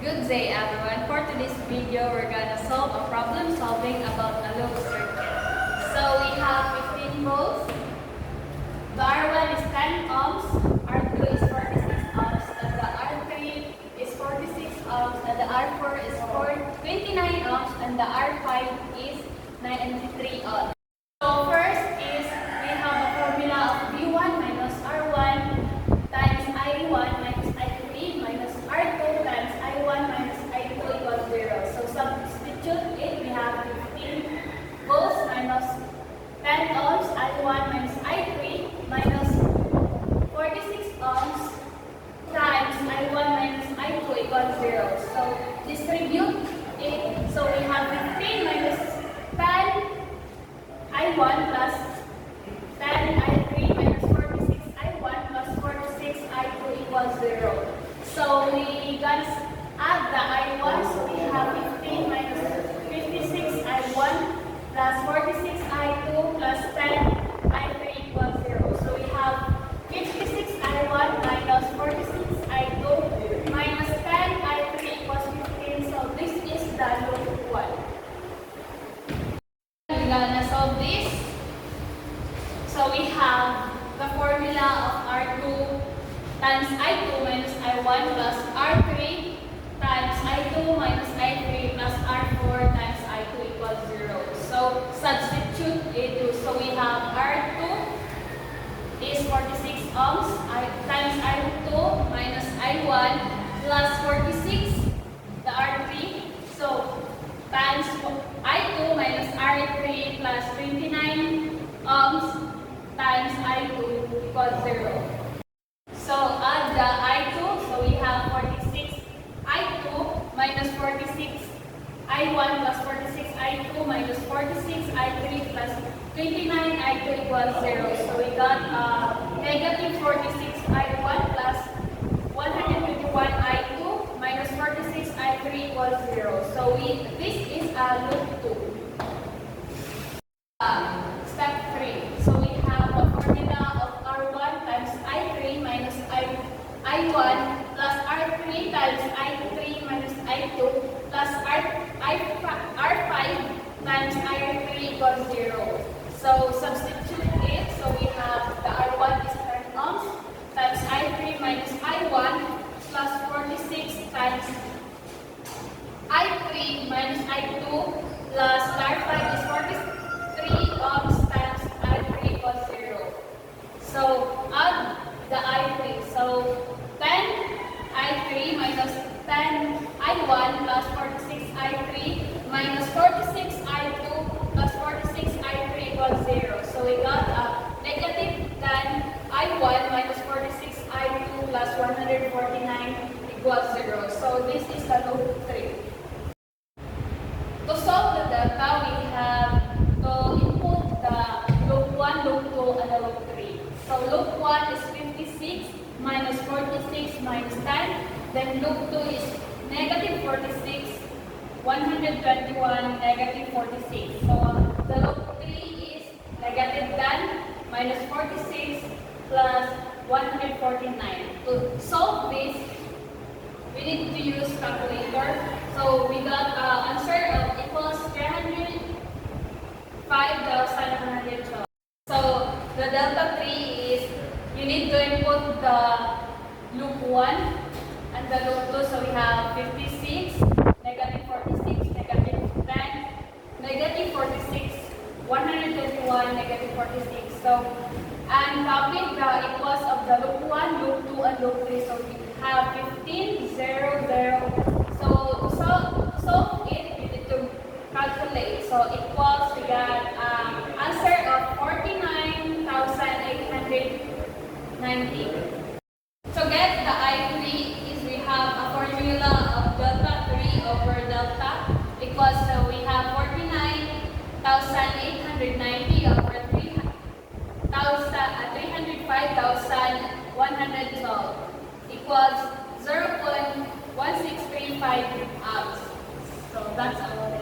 Good day everyone. For today's video, we're gonna solve a problem solving about a loop circuit. So we have 15 volts. The R1 is 10 ohms, R2 is 46 ohms, and the R3 is 46 ohms, and the R4 is 29 ohms, and the R5 is 93 ohms. So first is we have a formula of V1 minus R1 times I1 minus I3 minus R2 times I1 minus I2 equals 0. So substitute it, we have 15 volts minus 10 ohms I1 minus I3 minus 46 ohms times I1 minus I2 equals 0. So distribute it. So we have 15 minus 10 I1 plus 10 I3 minus 46 I1 plus 46 I2 equals 0. So we can add the I1. So we have 15 minus 56 I1 plus 46 I2 plus 10 I3 equals 0. So we have 56 I1 minus 46 I2 minus 10 I3 equals 15. So this is the loop 1. We're gonna solve this. So we have the formula of R2 times I2 minus I1 plus R3 times I2 minus I3 plus R4 times I2 equals 0. So substitute it. So we have R2 is 46 ohms times I2 minus I1 plus 46 the R3. So times I2 minus R3 plus 29 ohms times I2 equals 0. So add the I2. So we have 46 I2 minus 46 I1 plus 46 I2 minus 46 I3 plus 29 I2 equals 0. So we got negative 46 I1 plus 121 I2 minus 46 I3 equals 0. So this is a loop 2. Step 3. So we have a formula of R1 times I3 minus I1 plus R3 times I3 minus I2 plus R5 times I3 equals 0. So substitute it. So we have the R1 is 10 ohms times I3 minus I1 plus 46 times I3 minus I2 plus R5 is 43 ohms times I3 equals 0. So add the I3. So 10 I3 minus 10 I1 plus 46 I3 minus 46 I2 plus 46 I3 equals 0. So we got a negative 10 I1 minus 46 I2 plus 149 equals 0. So this is the loop 3. To solve the delta, we have to input the loop 1, loop 2, and the loop 3. So loop 1 is 56 minus 46 minus 10. Then loop 2 is negative 46, 121, negative 46. So the loop 3 is negative 10 minus 46 plus 149. To solve this, we need to use calculator. So we got answer of equals 305,112. So the delta 3 is you need to input the loop 1 and the loop 2. So we have 56, negative 46, negative 10, negative 46, 121, negative 46. So and copy the equals of the loop 1, loop 2, and loop 3. So we have 15, 0, 0. So to solve it, we need to calculate. So equals, we got answer of 49,890. To get the I3 is we have a formula of delta 3 over delta equals, so we have 49,890 over 305,112 equals 0.1635 amps. So that's our